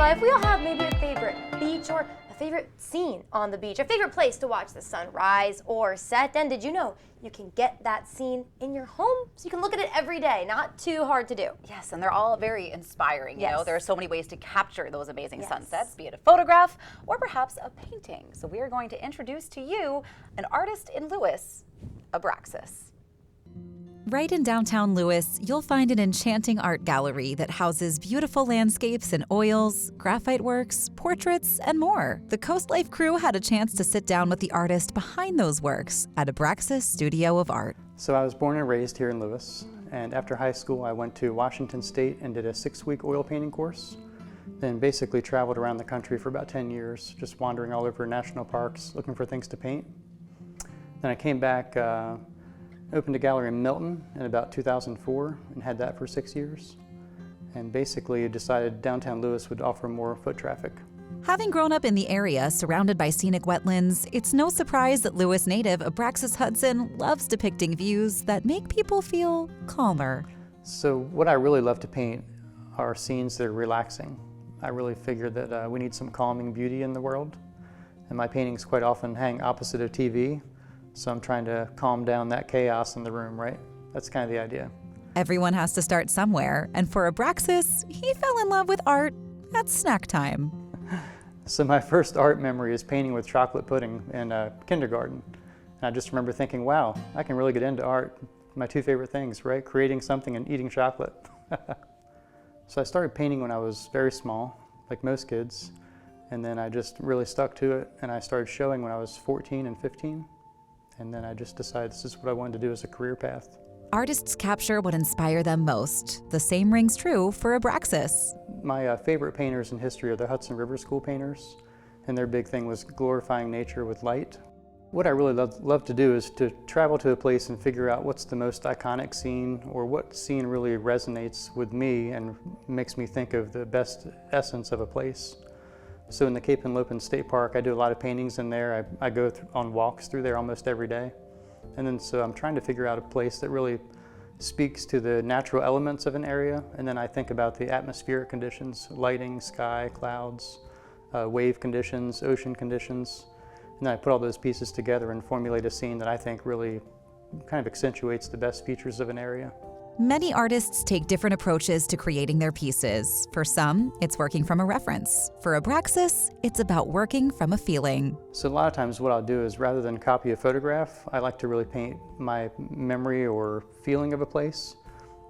life, we all have maybe a favorite beach or a favorite scene on the beach, a favorite place to watch the sun rise or set. And did you know you can get that scene in your home so you can look at it every day? Not too hard to do. Yes, and they're all very inspiring. You know, there are so many ways to capture those amazing sunsets, be it a photograph or perhaps a painting. So we are going to introduce to you an artist in Lewes, Abraxas. Right in downtown Lewes, you'll find an enchanting art gallery that houses beautiful landscapes in oils, graphite works, portraits, and more. The Coast Life crew had a chance to sit down with the artist behind those works at Abraxas Studio of Art. So I was born and raised here in Lewes, and after high school I went to Washington State and did a 6-week oil painting course. Then basically traveled around the country for about 10 years, just wandering all over national parks looking for things to paint. Then I came back, opened a gallery in Milton in about 2004 and had that for 6 years. And basically decided downtown Lewes would offer more foot traffic. Having grown up in the area surrounded by scenic wetlands, it's no surprise that Lewes native Abraxas Hudson loves depicting views that make people feel calmer. So what I really love to paint are scenes that are relaxing. I really figure that we need some calming beauty in the world. And my paintings quite often hang opposite of TV. So I'm trying to calm down that chaos in the room, right? That's kind of the idea. Everyone has to start somewhere, and for Abraxas, he fell in love with art at snack time. So my first art memory is painting with chocolate pudding in kindergarten. And I just remember thinking, wow, I can really get into art. My two favorite things, right? Creating something and eating chocolate. So I started painting when I was very small, like most kids. And then I just really stuck to it, and I started showing when I was 14 and 15. And then I just decided this is what I wanted to do as a career path. Artists capture what inspire them most. The same rings true for Abraxas. My favorite painters in history are the Hudson River School painters, and their big thing was glorifying nature with light. What I really love to do is to travel to a place and figure out what's the most iconic scene, or what scene really resonates with me and makes me think of the best essence of a place. So in the Cape Henlopen State Park, I do a lot of paintings in there. I go on walks through there almost every day. And then so I'm trying to figure out a place that really speaks to the natural elements of an area. And then I think about the atmospheric conditions, lighting, sky, clouds, wave conditions, ocean conditions. And then I put all those pieces together and formulate a scene that I think really kind of accentuates the best features of an area. Many artists take different approaches to creating their pieces. For some, it's working from a reference. For Abraxas, it's about working from a feeling. So a lot of times what I'll do is, rather than copy a photograph, I like to really paint my memory or feeling of a place.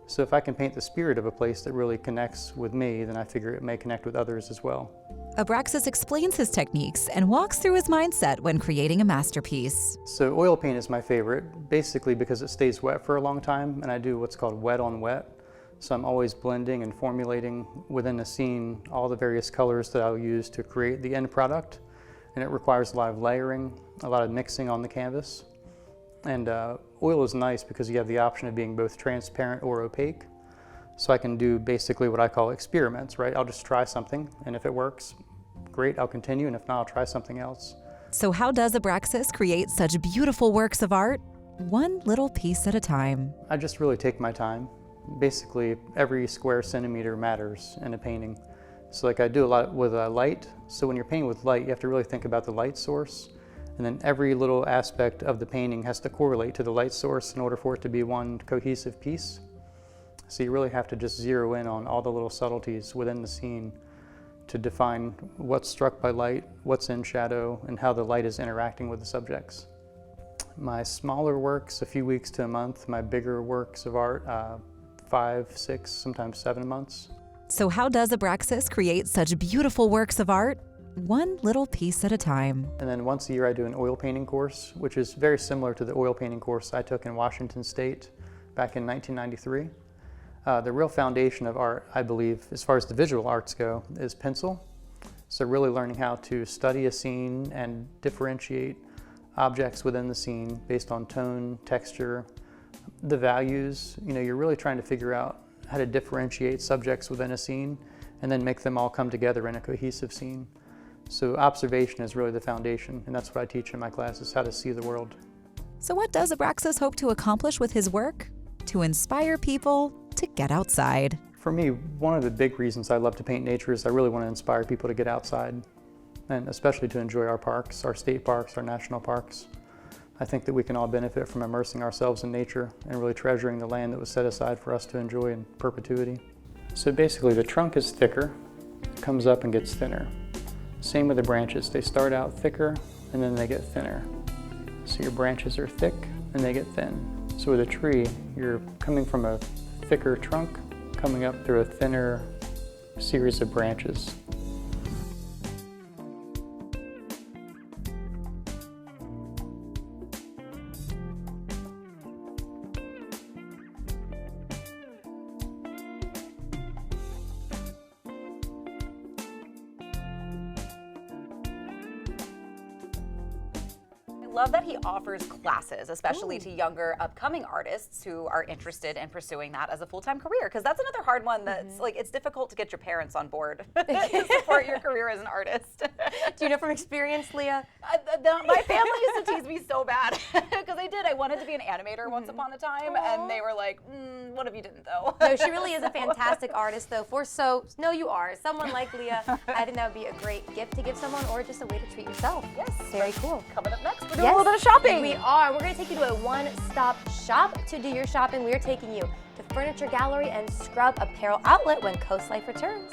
So if I can paint the spirit of a place that really connects with me, then I figure it may connect with others as well. Abraxas explains his techniques and walks through his mindset when creating a masterpiece. So oil paint is my favorite, basically because it stays wet for a long time, and I do what's called wet on wet. So I'm always blending and formulating within a scene all the various colors that I'll use to create the end product. And it requires a lot of layering, a lot of mixing on the canvas. And oil is nice because you have the option of being both transparent or opaque. So I can do basically what I call experiments, right? I'll just try something, and if it works, great, I'll continue, and if not, I'll try something else. So how does Abraxas create such beautiful works of art? One little piece at a time. I just really take my time. Basically, every square centimeter matters in a painting. So like I do a lot with light. So when you're painting with light, you have to really think about the light source. And then every little aspect of the painting has to correlate to the light source in order for it to be one cohesive piece. So you really have to just zero in on all the little subtleties within the scene to define what's struck by light, what's in shadow, and how the light is interacting with the subjects. My smaller works, a few weeks to a month. My bigger works of art, 5, 6, sometimes 7 months. So how does Abraxas create such beautiful works of art? One little piece at a time. And then once a year I do an oil painting course, which is very similar to the oil painting course I took in Washington State back in 1993. The real foundation of art, I believe, as far as the visual arts go, is pencil. So really learning how to study a scene and differentiate objects within the scene based on tone, texture, the values. You know, you're really trying to figure out how to differentiate subjects within a scene and then make them all come together in a cohesive scene. So observation is really the foundation, and that's what I teach in my classes, how to see the world. So what does Abraxas hope to accomplish with his work? To inspire people to get outside. For me, one of the big reasons I love to paint nature is I really want to inspire people to get outside, and especially to enjoy our parks, our state parks, our national parks. I think that we can all benefit from immersing ourselves in nature and really treasuring the land that was set aside for us to enjoy in perpetuity. So basically the trunk is thicker, it comes up and gets thinner. Same with the branches. They start out thicker and then they get thinner. So your branches are thick and they get thin. So with a tree, you're coming from a thicker trunk, coming up through a thinner series of branches. I love that he offers classes, especially to younger upcoming artists who are interested in pursuing that as a full-time career, because that's another hard one that's like, it's difficult to get your parents on board to support your career as an artist. Do you know from experience, Leah? My family used to tease me so bad because I wanted to be an animator once upon a time, and they were like, one of you didn't though. No, she really is a fantastic artist though. No, you are. Someone like Leah, I think that would be a great gift to give someone, or just a way to treat yourself. Yes. Very cool. Coming up next, we're doing a little bit of shopping. We are. We're going to take you to a one-stop shop to do your shopping. We are taking you to Furniture Gallery and Scrub Apparel Outlet when Coast Life returns.